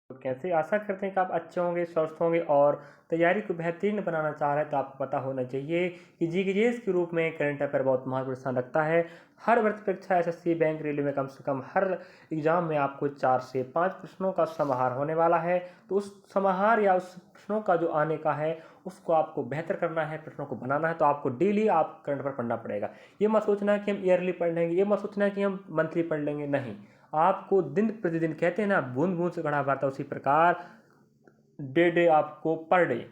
तो कैसे आशा करते हैं कि आप अच्छे होंगे, स्वस्थ होंगे और तैयारी को बेहतरीन बनाना चाह रहे हैं। तो आपको पता होना चाहिए कि जीकेजीएस के रूप में करंट अफेयर बहुत महत्वपूर्ण स्थान रखता है। हर भर्ती परीक्षा, एसएससी, बैंक, रेलवे में कम से कम हर एग्जाम में आपको 4 से 5 प्रश्नों का समाहार होने वाला है। तो उस समाहार या उस प्रश्नों का जो आने का है उसको आपको बेहतर करना है, प्रश्नों को बनाना है। तो आपको डेली आप करंट अफेयर पढ़ना पड़ेगा। ये मत सोचना है कि हम ईयरली पढ़ लेंगे, ये मत सोचना है कि हम मंथली पढ़ लेंगे, नहीं। आपको दिन प्रतिदिन, कहते हैं ना बूंद बूंद से घड़ा भरता, उसी प्रकार डे डे आपको पर डे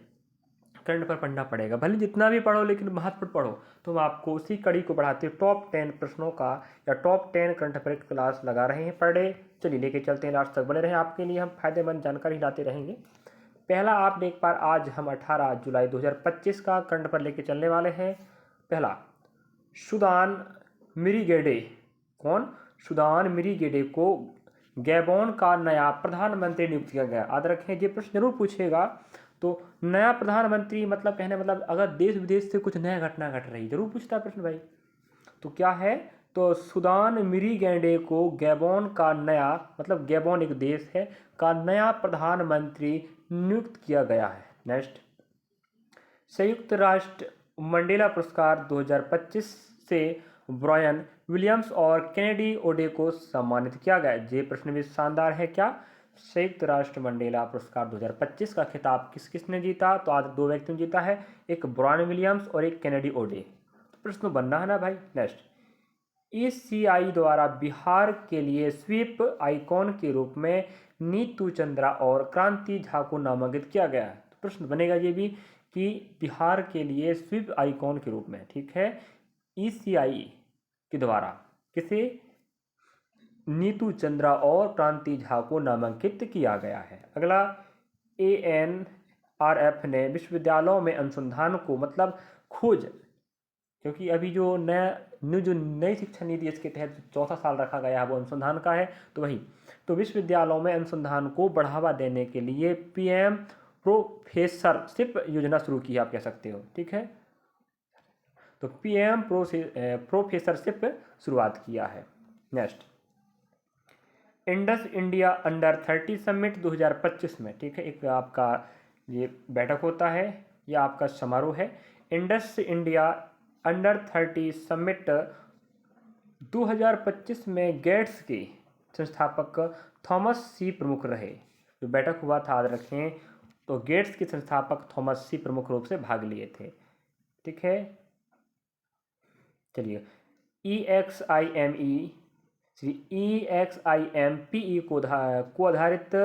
करंट पर पढ़ना पड़ेगा। भले जितना भी पढ़ो लेकिन महत्वपूर्ण पढ़ो। तो हम आपको उसी कड़ी को बढ़ाते टॉप 10 प्रश्नों का या टॉप 10 करंट अफेयर क्लास लगा रहे हैं पर डे। चलिए लेके चलते हैं, लास्ट तक बने रहें, आपके लिए हम फायदेमंद जानकारी लाते रहेंगे। पहला आप देख पा, आज हम 18 जुलाई 2025 का करंट अफेयर लेके चलने वाले हैं। पहला, सुदान मिरीगेडे, कौन? सुदान मिरीगेडे को गैबोन का नया प्रधानमंत्री नियुक्त किया गया। याद रखें, ये प्रश्न जरूर पूछेगा। तो नया प्रधानमंत्री मतलब कहने मतलब अगर देश विदेश से कुछ नया घटना घट रही, जरूर पूछता है प्रश्न भाई। तो क्या है? तो सुदान मिरीगेडे को गैबोन का नया, मतलब गैबोन एक देश है, का नया प्रधानमंत्री नियुक्त किया गया है। नेक्स्ट, संयुक्त राष्ट्र मंडेला पुरस्कार 2025 से ब्रायन विलियम्स और केनेडी ओडे को सम्मानित किया गया। ये प्रश्न भी शानदार है। क्या संयुक्त राष्ट्र मंडेला पुरस्कार 2025 का खिताब किस किसने जीता? तो आज 2 व्यक्तियों ने जीता है, एक ब्रायन विलियम्स और एक केनेडी ओडे। तो प्रश्न बनना है ना भाई। नेक्स्ट, ईसीआई द्वारा बिहार के लिए स्वीप आइकॉन के रूप में नीतू चंद्रा और क्रांति झा को नामांकित किया गया है। तो प्रश्न बनेगा ये भी कि बिहार के लिए स्वीप आइकॉन के रूप में, ठीक है, ईसीआई के द्वारा किसे? नीतू चंद्रा और क्रांति झा को नामांकित किया गया है। अगला, एएनआरएफ ने विश्वविद्यालयों में अनुसंधान को, मतलब खोज, क्योंकि अभी जो नई शिक्षा नीति इसके तहत 4था साल रखा गया है वो अनुसंधान का है, तो वही। तो विश्वविद्यालयों में अनुसंधान को बढ़ावा देने के लिए पीएम प्रोफेसरशिप योजना शुरू की है, आप कह सकते हो, ठीक है। तो पीएम प्रोफेसरशिप शुरुआत किया है। Next, Indus India under 30 summit 2025 में, ठीक है, एक आपका ये बैठक होता है या आपका समारोह है। इंडस इंडिया अंडर 30 समिट 2025 में गेट्स के संस्थापक थॉमस सी प्रमुख रहे। जो बैठक हुआ था, याद रखें, तो गेट्स के संस्थापक थॉमस सी प्रमुख रूप से भाग लिए थे, ठीक है। चलिए, EXIMPE को आधारित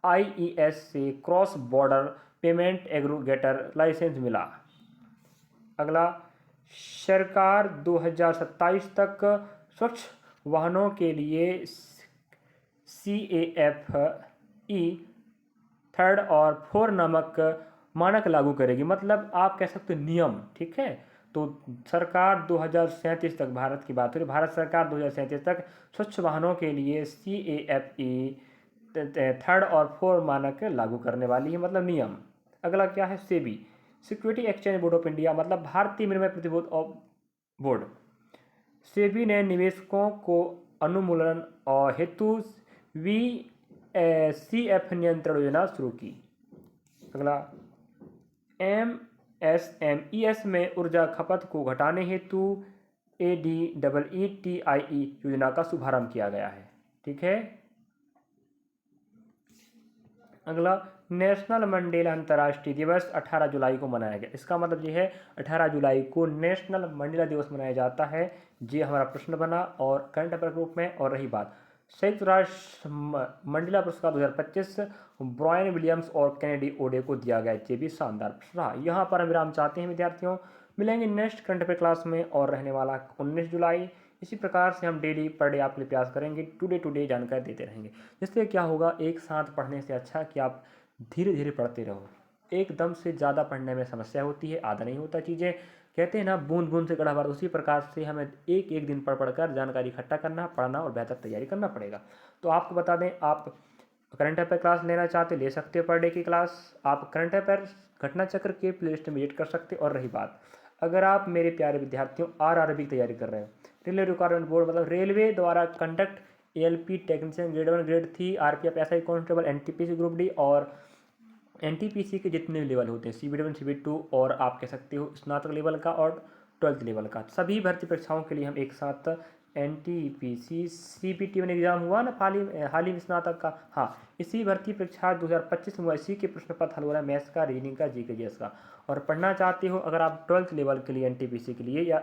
IES से cross border payment aggregator license मिला। अगला, सरकार 2027 तक स्वच्छ वाहनों के लिए CAFE 3 और 4 नामक मानक लागू करेगी, मतलब आप कह सकते हो नियम, ठीक है। तो सरकार 2037 तक, भारत की बात हो रही, भारत सरकार 2037 तक स्वच्छ वाहनों के लिए CAFE 3 और 4 मानक लागू करने वाली है, मतलब नियम। अगला क्या है? SEBI, security exchange board of India, मतलब भारतीय विनिमय प्रतिभूति बोर्ड। सेबी ने निवेशकों को अनुमूलन और हेतु VCF नियंत्रण योजना शुरू की। अगला, MSMES में ऊर्जा खपत को घटाने हेतु ADEETIE योजना का शुभारंभ किया गया है, ठीक है। अगला, नेशनल मंडेला अंतर्राष्ट्रीय दिवस 18 जुलाई को मनाया गया। इसका मतलब ये है 18 जुलाई को नेशनल मंडेला दिवस मनाया जाता है। ये हमारा प्रश्न बना और करंट अफेयर ग्रुप में। और रही बात संयुक्त राष्ट्र मंडेला पुरस्कार 2025 ब्रायन विलियम्स और केनेडी ओडे को दिया गया। ये भी शानदार प्रश्न रहा। यहाँ पर हम विराम चाहते हैं विद्यार्थियों। मिलेंगे नेक्स्ट करंट अफेयर क्लास में और रहने वाला 19 जुलाई। इसी प्रकार से हम डेली पर डे आपके लिए प्रयास करेंगे, टू डे जानकारी देते रहेंगे। जिससे क्या होगा, एक साथ पढ़ने से अच्छा कि आप धीरे धीरे पढ़ते रहो। एकदम से ज़्यादा पढ़ने में समस्या होती है, आधा नहीं होता चीज़ें। कहते हैं ना बूंद बूंद से गढ़ा, उसी प्रकार से हमें एक एक दिन पढ़ पढ़कर जानकारी इकट्ठा करना, पढ़ना और बेहतर तैयारी करना पड़ेगा। तो आपको बता दें, आप करंट अफेयर क्लास लेना चाहते ले सकते हो पर डे की क्लास। आप करंट अफेयर घटना चक्र के प्ले लिस्ट में विजिट कर सकते हो। और रही बात, अगर आप मेरे प्यारे विद्यार्थियों RRB की तैयारी कर रहे हो, रेलवे रिक्वायरमेंट बोर्ड, मतलब रेलवे द्वारा conduct ALP technician grade 1 grade 3, RPF SI constable, NTPC group D और NTPC के जितने भी लेवल होते हैं CBT1 CBT2 और आप कह सकते हो स्नातक लेवल का और 12th लेवल का, सभी भर्ती परीक्षाओं के लिए हम एक साथ NTPC CBT1 एग्जाम हुआ ना हाल ही में स्नातक का, हाँ इसी भर्ती परीक्षा 2025 में हुआ, इसी के प्रश्न पत्र हल हो रहा है, मैथ्स का, रीजनिंग का, GK GS का। और पढ़ना चाहते हो अगर आप 12th लेवल के लिए NTPC के लिए या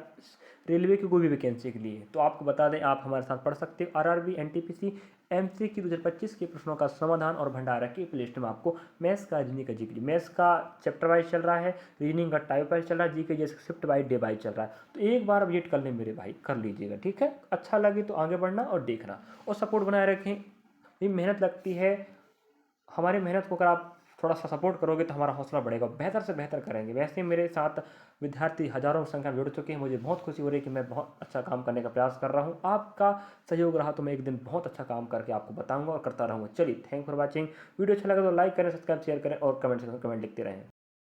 रेलवे की कोई भी वैकेंसी के लिए, तो आपको बता दें आप हमारे साथ पढ़ सकते हो। RRB NTPC MCQ 2025 के प्रश्नों का समाधान और भंडारा की प्लेलिस्ट में आपको मैथ्स का, रीजनिंग का, GK, मैथ्स का चैप्टर वाइज चल रहा है, रीजनिंग का टाइप वाइज चल रहा है, GK GS shift by day wise चल रहा है। तो एक बार विजिट कर लें मेरे भाई, कर लीजिएगा, ठीक है। अच्छा लगे तो आगे बढ़ना और देखना और सपोर्ट बनाए रखें। ये मेहनत लगती है, हमारी मेहनत को अगर आप थोड़ा सा सपोर्ट करोगे तो हमारा हौसला बढ़ेगा, बेहतर से बेहतर करेंगे। वैसे मेरे साथ विद्यार्थी हजारों की संख्या में जुड़ चुके हैं, मुझे बहुत खुशी हो रही है कि मैं बहुत अच्छा काम करने का प्रयास कर रहा हूँ। आपका सहयोग रहा तो मैं एक दिन बहुत अच्छा काम करके आपको बताऊंगा और करता रहूँगा। चलिए, थैंक फॉर वॉचिंग। वीडियो अच्छा लगा तो लाइक करें, सब्सक्राइब, शेयर करें और कमेंट लिखते रहें।